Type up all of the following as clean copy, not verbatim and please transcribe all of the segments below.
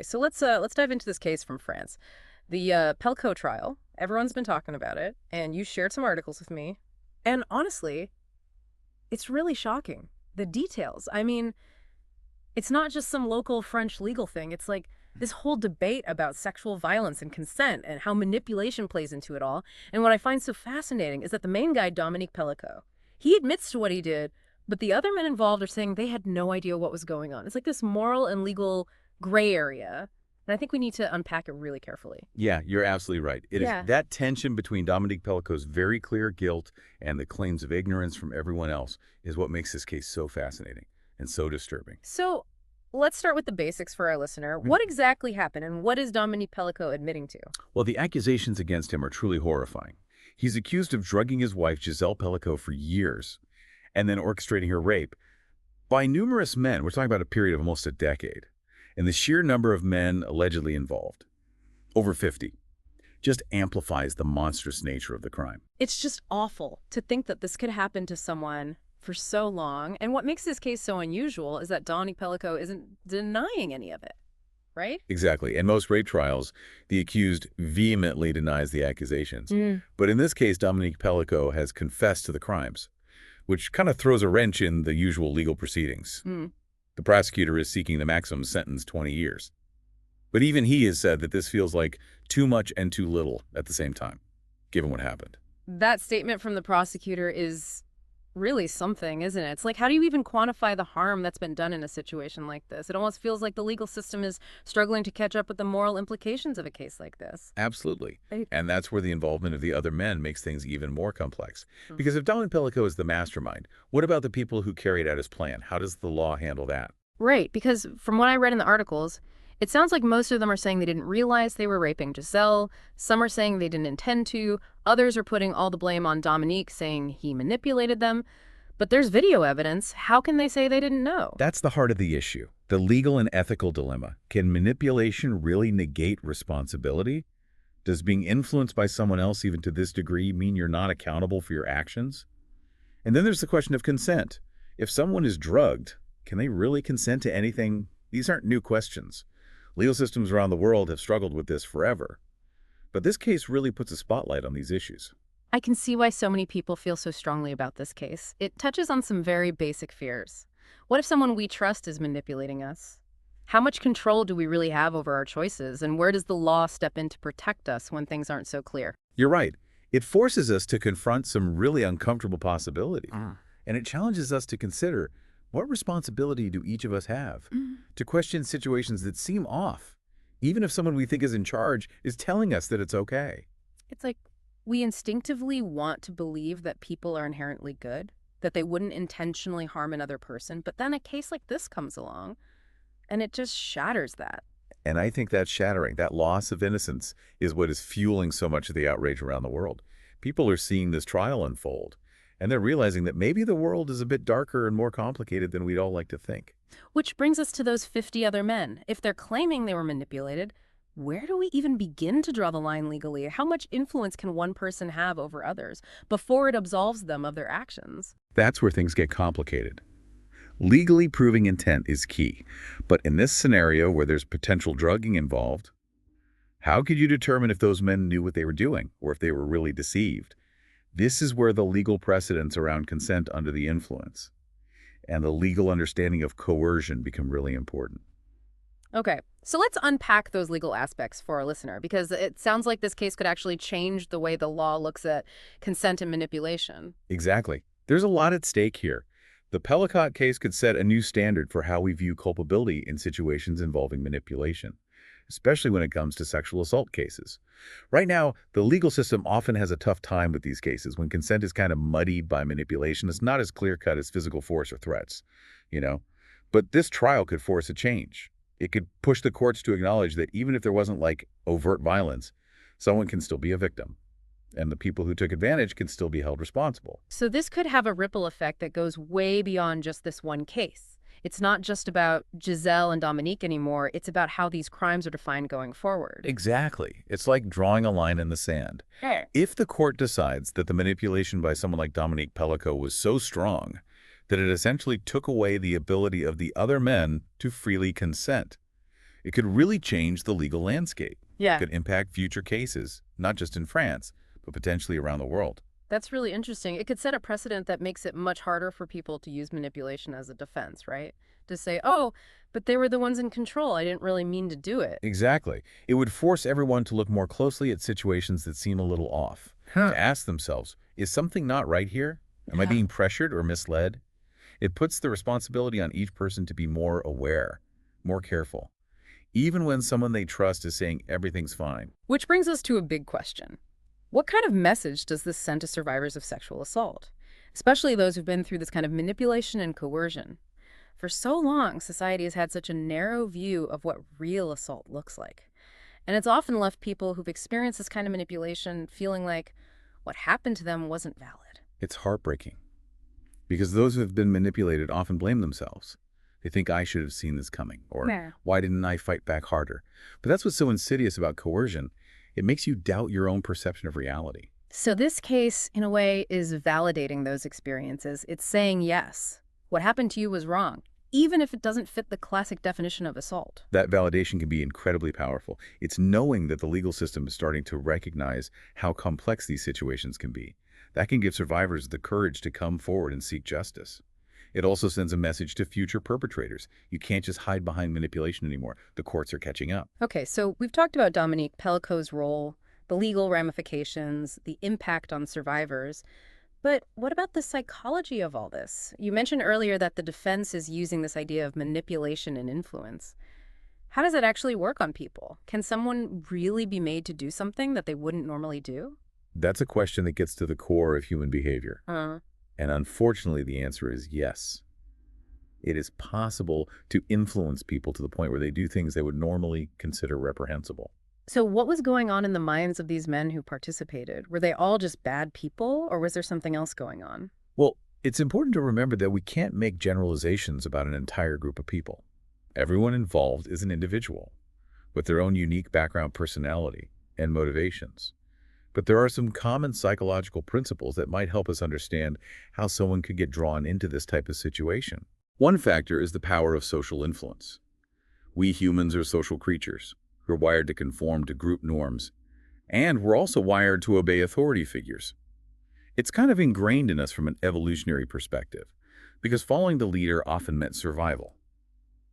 So let's dive into this case from France. The Pelicot trial. Everyone's been talking about it, and you shared some articles with me. And honestly, it's really shocking. The details. I mean, it's not just some local French legal thing. It's like this whole debate about sexual violence and consent and how manipulation plays into it all. And what I find so fascinating is that the main guy, Dominique Pelicot, he admits to what he did, but the other men involved are saying they had no idea what was going on. It's like this moral and legal gray area. And I think we need to unpack it really carefully. Yeah, you're absolutely right. It is Yeah. that tension between Dominique Pelicot's very clear guilt and the claims of ignorance from everyone else is what makes this case so fascinating and so disturbing. So let's start with the basics for our listener. What exactly happened, and what is Dominique Pelicot admitting to? Well, the accusations against him are truly horrifying. He's accused of drugging his wife, Gisele Pelicot, for years and then orchestrating her rape by numerous men. We're talking about a period of almost a decade. And the sheer number of men allegedly involved, over 50, just amplifies the monstrous nature of the crime. It's just awful to think that this could happen to someone for so long. And what makes this case so unusual is that Dominique Pelicot isn't denying any of it, right? Exactly. In most rape trials, the accused vehemently denies the accusations. But in this case, Dominique Pelicot has confessed to the crimes, which kind of throws a wrench in the usual legal proceedings. The prosecutor is seeking the maximum sentence, 20 years. But even he has said that this feels like too much and too little at the same time, given what happened. That statement from the prosecutor is really something, isn't it? It's like, how do you even quantify the harm that's been done in a situation like this? It almost feels like the legal system is struggling to catch up with the moral implications of a case like this. Absolutely. Right. And that's where the involvement of the other men makes things even more complex. Because if Dominique Pelicot is the mastermind, what about the people who carried out his plan? How does the law handle that? Right, because from what I read in the articles, it sounds like most of them are saying they didn't realize they were raping Gisele. Some are saying they didn't intend to. Others are putting all the blame on Dominique, saying he manipulated them. But there's video evidence. How can they say they didn't know? That's the heart of the issue, the legal and ethical dilemma. Can manipulation really negate responsibility? Does being influenced by someone else even to this degree mean you're not accountable for your actions? And then there's the question of consent. If someone is drugged, can they really consent to anything? These aren't new questions. Legal systems around the world have struggled with this forever. But this case really puts a spotlight on these issues. I can see why so many people feel so strongly about this case. It touches on some very basic fears. What if someone we trust is manipulating us? How much control do we really have over our choices? And where does the law step in to protect us when things aren't so clear? You're right. It forces us to confront some really uncomfortable possibilities. And it challenges us to consider, what responsibility do each of us have to question situations that seem off, even if someone we think is in charge is telling us that it's okay? It's like we instinctively want to believe that people are inherently good, that they wouldn't intentionally harm another person, but then a case like this comes along, and it just shatters that. And I think that shattering, that loss of innocence, is what is fueling so much of the outrage around the world. People are seeing this trial unfold, and they're realizing that maybe the world is a bit darker and more complicated than we'd all like to think. Which brings us to those 50 other men. If they're claiming they were manipulated, where do we even begin to draw the line legally? How much influence can one person have over others before it absolves them of their actions? That's where things get complicated. Legally proving intent is key, but in this scenario where there's potential drugging involved, how could you determine if those men knew what they were doing or if they were really deceived? This is where the legal precedents around consent under the influence and the legal understanding of coercion become really important. Okay, so let's unpack those legal aspects for our listener, because it sounds like this case could actually change the way the law looks at consent and manipulation. Exactly. There's a lot at stake here. The Pelicot case could set a new standard for how we view culpability in situations involving manipulation, especially when it comes to sexual assault cases. Right now, the legal system often has a tough time with these cases when consent is kind of muddied by manipulation. It's not as clear-cut as physical force or threats, you know? But this trial could force a change. It could push the courts to acknowledge that even if there wasn't, like, overt violence, someone can still be a victim, and the people who took advantage can still be held responsible. So this could have a ripple effect that goes way beyond just this one case. It's not just about Gisele and Dominique anymore. It's about how these crimes are defined going forward. Exactly. It's like drawing a line in the sand. Sure. If the court decides that the manipulation by someone like Dominique Pelicot was so strong that it essentially took away the ability of the other men to freely consent, It could really change the legal landscape. It Yeah. could impact future cases, not just in France, but potentially around the world. That's really interesting. It could set a precedent that makes it much harder for people to use manipulation as a defense, right? To say, oh, but they were the ones in control. I didn't really mean to do it. Exactly. It would force everyone to look more closely at situations that seem a little off, Huh. to ask themselves, is something not right here? Am I Yeah. being pressured or misled? It puts the responsibility on each person to be more aware, more careful, even when someone they trust is saying everything's fine. Which brings us to a big question. What kind of message does this send to survivors of sexual assault, especially those who've been through this kind of manipulation and coercion? For so long, society has had such a narrow view of what real assault looks like. And it's often left people who've experienced this kind of manipulation feeling like what happened to them wasn't valid. It's heartbreaking because those who have been manipulated often blame themselves. They think I should have seen this coming, or Yeah. why didn't I fight back harder? But that's what's so insidious about coercion. It makes you doubt your own perception of reality. So this case, in a way, is validating those experiences. It's saying, yes, what happened to you was wrong, even if it doesn't fit the classic definition of assault. That validation can be incredibly powerful. It's knowing that the legal system is starting to recognize how complex these situations can be. That can give survivors the courage to come forward and seek justice. It also sends a message to future perpetrators. You can't just hide behind manipulation anymore. The courts are catching up. Okay, so we've talked about Dominique Pelicot's role, the legal ramifications, the impact on survivors. But what about the psychology of all this? You mentioned earlier that the defense is using this idea of manipulation and influence. How does it actually work on people? Can someone really be made to do something that they wouldn't normally do? That's a question that gets to the core of human behavior. Uh, And unfortunately, the answer is yes. It is possible to influence people to the point where they do things they would normally consider reprehensible. so what was going on in the minds of these men who participated? Were they all just bad people, or was there something else going on? Well, it's important to remember that we can't make generalizations about an entire group of people. Everyone involved is an individual with their own unique background, personality, and motivations. But there are some common psychological principles that might help us understand how someone could get drawn into this type of situation. One factor is the power of social influence. We humans are social creatures. We're wired to conform to group norms, and we're also wired to obey authority figures. It's kind of ingrained in us from an evolutionary perspective, because following the leader often meant survival.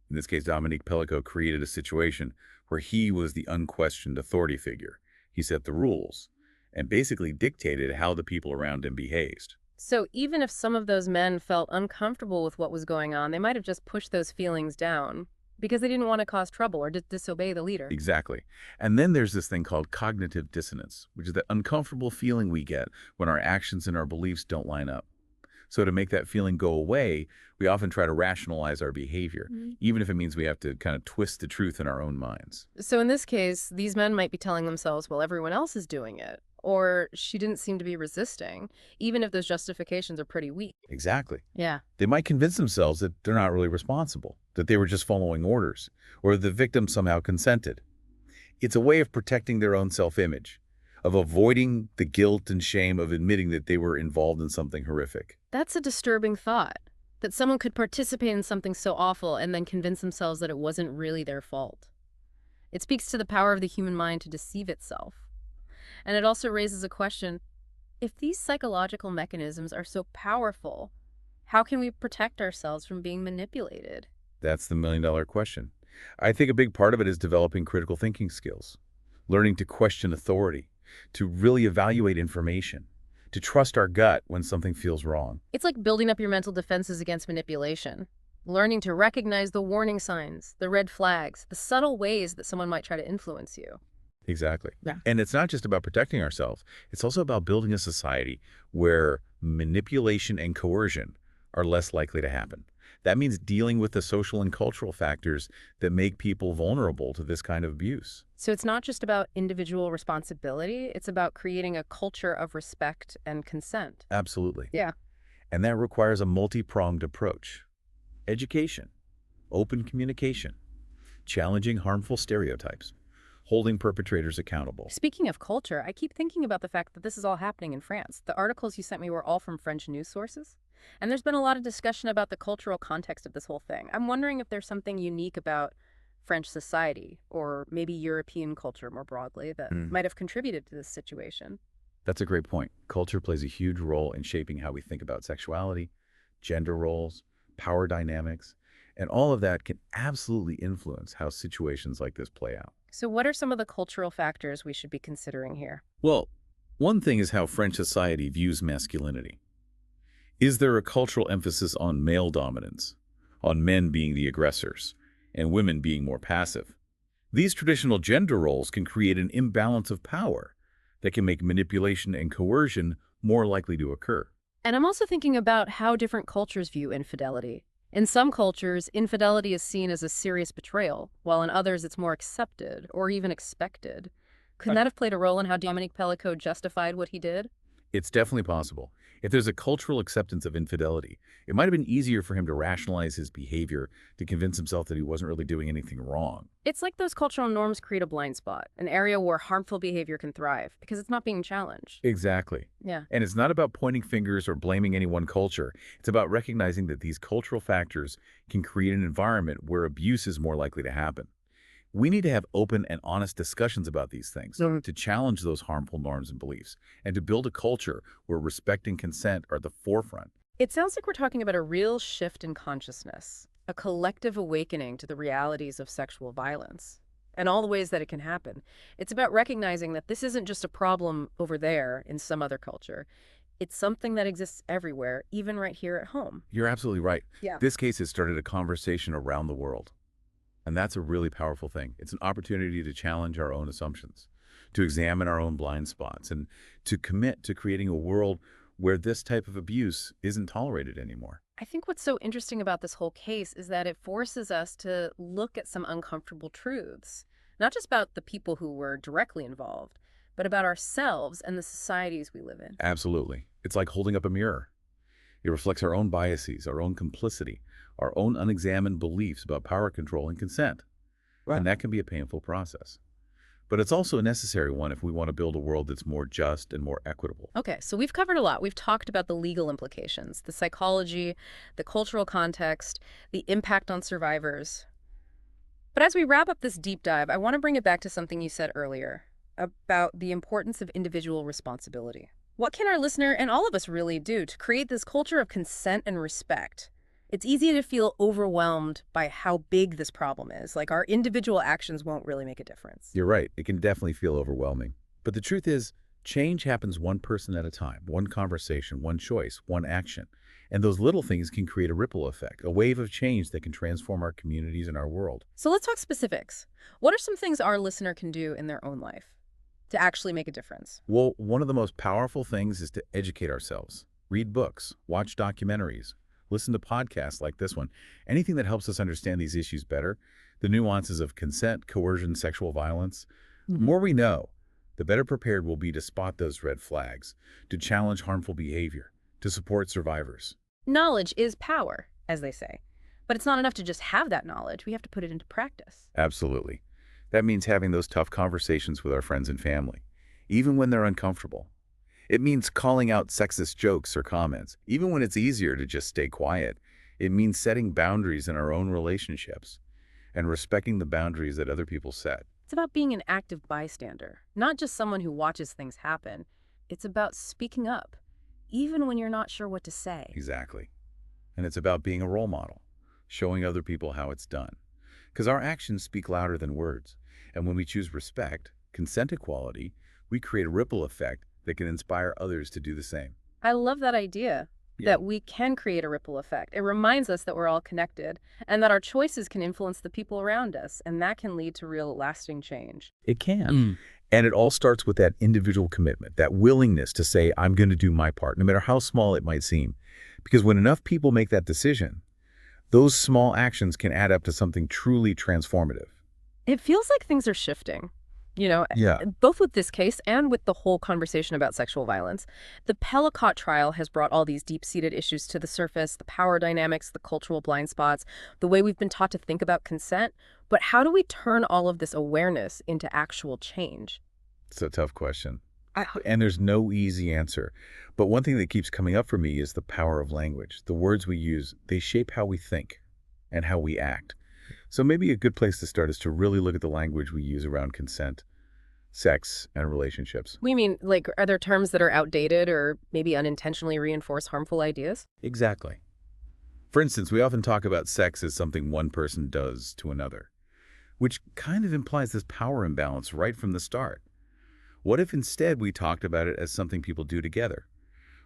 In this case, Dominique Pelicot created a situation where he was the unquestioned authority figure. He set the rules and basically dictated how the people around him behaved. So even if some of those men felt uncomfortable with what was going on, they might have just pushed those feelings down because they didn't want to cause trouble or disobey the leader. Exactly. And then there's this thing called cognitive dissonance, which is that uncomfortable feeling we get when our actions and our beliefs don't line up. So to make that feeling go away, we often try to rationalize our behavior, even if it means we have to kind of twist the truth in our own minds. So in this case, these men might be telling themselves, well, everyone else is doing it, or she didn't seem to be resisting, even if those justifications are pretty weak. Exactly. Yeah. They might convince themselves that they're not really responsible, that they were just following orders, or the victim somehow consented. It's a way of protecting their own self-image, of avoiding the guilt and shame of admitting that they were involved in something horrific. That's a disturbing thought, that someone could participate in something so awful and then convince themselves that it wasn't really their fault. It speaks to the power of the human mind to deceive itself. And it also raises a question, if these psychological mechanisms are so powerful, how can we protect ourselves from being manipulated? That's the million-dollar question. I think a big part of it is developing critical thinking skills, learning to question authority, to really evaluate information, to trust our gut when something feels wrong. It's like building up your mental defenses against manipulation, learning to recognize the warning signs, the red flags, the subtle ways that someone might try to influence you. Exactly. Yeah. And it's not just about protecting ourselves. It's also about building a society where manipulation and coercion are less likely to happen. That means dealing with the social and cultural factors that make people vulnerable to this kind of abuse. So it's not just about individual responsibility, it's about creating a culture of respect and consent. Absolutely. Yeah. And that requires a multi-pronged approach. Education, open communication, challenging harmful stereotypes, holding perpetrators accountable. Speaking of culture, I keep thinking about the fact that this is all happening in France. The articles you sent me were all from French news sources. And there's been a lot of discussion about the cultural context of this whole thing. I'm wondering if there's something unique about French society or maybe European culture more broadly that Mm. might have contributed to this situation? That's a great point. Culture plays a huge role in shaping how we think about sexuality, gender roles, power dynamics, and all of that can absolutely influence how situations like this play out. So, what are some of the cultural factors we should be considering here? Well, one thing is how French society views masculinity. Is there a cultural emphasis on male dominance, on men being the aggressors, and women being more passive? These traditional gender roles can create an imbalance of power that can make manipulation and coercion more likely to occur. And I'm also thinking about how different cultures view infidelity. In some cultures, infidelity is seen as a serious betrayal, while in others it's more accepted or even expected. Could Uh, that have played a role in how Dominique Pelicot justified what he did? It's definitely possible. If there's a cultural acceptance of infidelity, it might have been easier for him to rationalize his behavior to convince himself that he wasn't really doing anything wrong. It's like those cultural norms create a blind spot, an area where harmful behavior can thrive because it's not being challenged. Exactly. Yeah. And it's not about pointing fingers or blaming any one culture. It's about recognizing that these cultural factors can create an environment where abuse is more likely to happen. We need to have open and honest discussions about these things, Mhm. to challenge those harmful norms and beliefs, and to build a culture where respect and consent are at the forefront. It sounds like we're talking about a real shift in consciousness, a collective awakening to the realities of sexual violence and all the ways that it can happen. It's about recognizing that this isn't just a problem over there in some other culture. It's something that exists everywhere, even right here at home. You're absolutely right. Yeah. This case has started a conversation around the world. And that's a really powerful thing. It's an opportunity to challenge our own assumptions, to examine our own blind spots, and to commit to creating a world where this type of abuse isn't tolerated anymore. I think what's so interesting about this whole case is that it forces us to look at some uncomfortable truths, not just about the people who were directly involved, but about ourselves and the societies we live in. Absolutely. It's like holding up a mirror. It reflects our own biases, our own complicity, our own unexamined beliefs about power control and consent. And that can be a painful process. But it's also a necessary one if we want to build a world that's more just and more equitable. Okay, so we've covered a lot. We've talked about the legal implications, the psychology, the cultural context, the impact on survivors. But as we wrap up this deep dive, I want to bring it back to something you said earlier about the importance of individual responsibility. What can our listener and all of us really do to create this culture of consent and respect? It's easy to feel overwhelmed by how big this problem is. Like our individual actions won't really make a difference. You're right. It can definitely feel overwhelming. But the truth is, change happens one person at a time, one conversation, one choice, one action. And those little things can create a ripple effect, a wave of change that can transform our communities and our world. So let's talk specifics. What are some things our listener can do in their own life to actually make a difference? Well, one of the most powerful things is to educate ourselves. Read books, watch documentaries, listen to podcasts like this one. Anything that helps us understand these issues better, the nuances of consent, coercion, sexual violence. The more we know, the better prepared we'll be to spot those red flags, to challenge harmful behavior, to support survivors. Knowledge is power, as they say. But it's not enough to just have that knowledge. We have to put it into practice. Absolutely. That means having those tough conversations with our friends and family, even when they're uncomfortable. It means calling out sexist jokes or comments, even when it's easier to just stay quiet. It means setting boundaries in our own relationships and respecting the boundaries that other people set. It's about being an active bystander, not just someone who watches things happen. It's about speaking up, even when you're not sure what to say. Exactly. And it's about being a role model, showing other people how it's done. Because our actions speak louder than words. And when we choose respect, consent equality, we create a ripple effect that can inspire others to do the same. I love that idea, that we can create a ripple effect. It reminds us that we're all connected and that our choices can influence the people around us, and that can lead to real lasting change. It can. And it all starts with that individual commitment, that willingness to say, I'm going to do my part, no matter how small it might seem. Because when enough people make that decision, those small actions can add up to something truly transformative. It feels like things are shifting. Yeah. Both with this case and with the whole conversation about sexual violence. The Pelicot trial has brought all these deep-seated issues to the surface, the power dynamics, the cultural blind spots, the way we've been taught to think about consent. But how do we turn all of this awareness into actual change? It's a tough question. And there's no easy answer. But one thing that keeps coming up for me is the power of language. The words we use, they shape how we think and how we act. So maybe a good place to start is to really look at the language we use around consent, sex, and relationships. We mean, like, are there terms that are outdated or maybe unintentionally reinforce harmful ideas? Exactly. For instance, we often talk about sex as something one person does to another, which kind of implies this power imbalance right from the start. What if instead we talked about it as something people do together?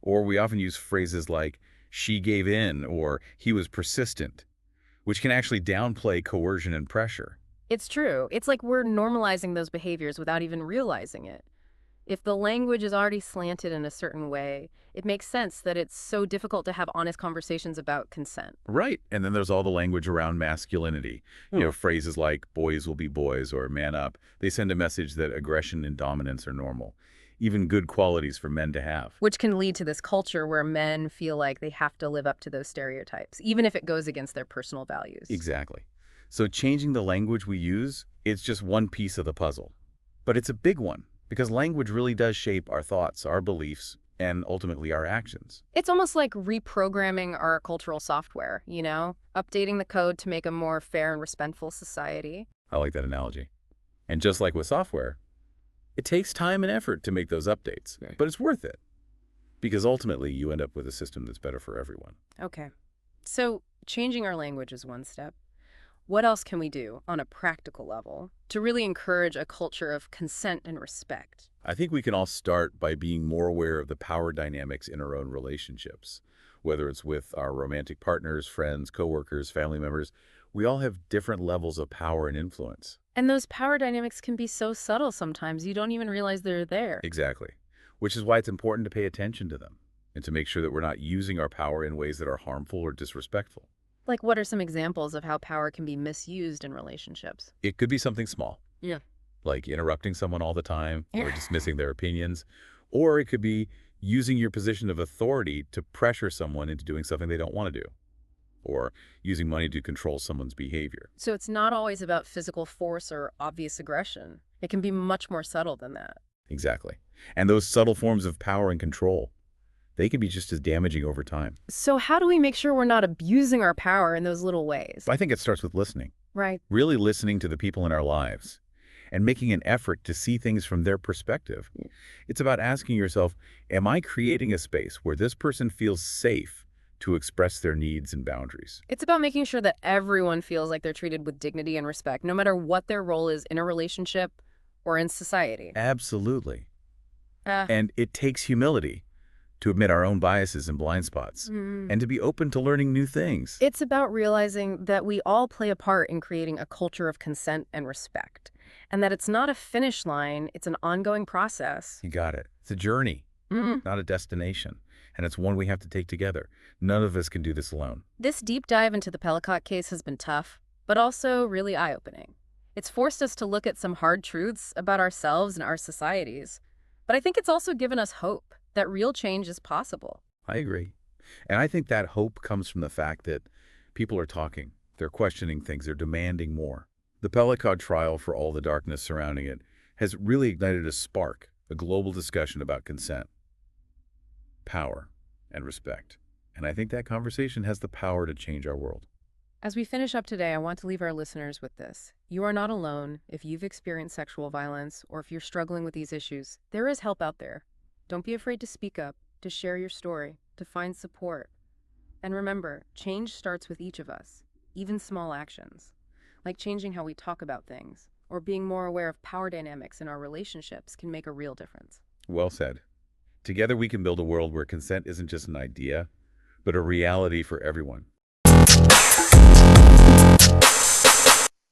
Or we often use phrases like, she gave in, or he was persistent, which can actually downplay coercion and pressure. It's true. It's like we're normalizing those behaviors without even realizing it. If the language is already slanted in a certain way, it makes sense that it's so difficult to have honest conversations about consent. Right. And then there's all the language around masculinity. Phrases like boys will be boys or man up. They send a message that aggression and dominance are normal, even good qualities for men to have. Which can lead to this culture where men feel like they have to live up to those stereotypes, even if it goes against their personal values. Exactly. So changing the language we use, it's just one piece of the puzzle. But it's a big one, because language really does shape our thoughts, our beliefs, and ultimately our actions. It's almost like reprogramming our cultural software, updating the code to make a more fair and respectful society. I like that analogy. And just like with software, it takes time and effort to make those updates, but it's worth it. Because ultimately, you end up with a system that's better for everyone. Okay. So changing our language is one step. What else can we do on a practical level to really encourage a culture of consent and respect? I think we can all start by being more aware of the power dynamics in our own relationships. Whether it's with our romantic partners, friends, coworkers, family members, we all have different levels of power and influence. And those power dynamics can be so subtle sometimes you don't even realize they're there. Exactly. Which is why it's important to pay attention to them and to make sure that we're not using our power in ways that are harmful or disrespectful. Like, what are some examples of how power can be misused in relationships? It could be something small. Yeah. Like interrupting someone all the time or dismissing their opinions. Or it could be using your position of authority to pressure someone into doing something they don't want to do. Or using money to control someone's behavior. So it's not always about physical force or obvious aggression. It can be much more subtle than that. Exactly. And those subtle forms of power and control, they can be just as damaging over time. So how do we make sure we're not abusing our power in those little ways? I think it starts with listening. Right. Really listening to the people in our lives and making an effort to see things from their perspective. It's about asking yourself, am I creating a space where this person feels safe to express their needs and boundaries? It's about making sure that everyone feels like they're treated with dignity and respect, no matter what their role is in a relationship or in society. Absolutely. And it takes humility to admit our own biases and blind spots, and to be open to learning new things. It's about realizing that we all play a part in creating a culture of consent and respect, and that it's not a finish line, it's an ongoing process. You got it. It's a journey, not a destination, and it's one we have to take together. None of us can do this alone. This deep dive into the Pelicot case has been tough, but also really eye-opening. It's forced us to look at some hard truths about ourselves and our societies, but I think it's also given us hope that real change is possible. I agree. And I think that hope comes from the fact that people are talking, they're questioning things, they're demanding more. The Pelicot trial, for all the darkness surrounding it, has really ignited a spark, a global discussion about consent, power, and respect. And I think that conversation has the power to change our world. As we finish up today, I want to leave our listeners with this. You are not alone. If you've experienced sexual violence or if you're struggling with these issues, there is help out there. Don't be afraid to speak up, to share your story, to find support. And remember, change starts with each of us, even small actions, like changing how we talk about things or being more aware of power dynamics in our relationships can make a real difference. Well said. Together we can build a world where consent isn't just an idea, but a reality for everyone.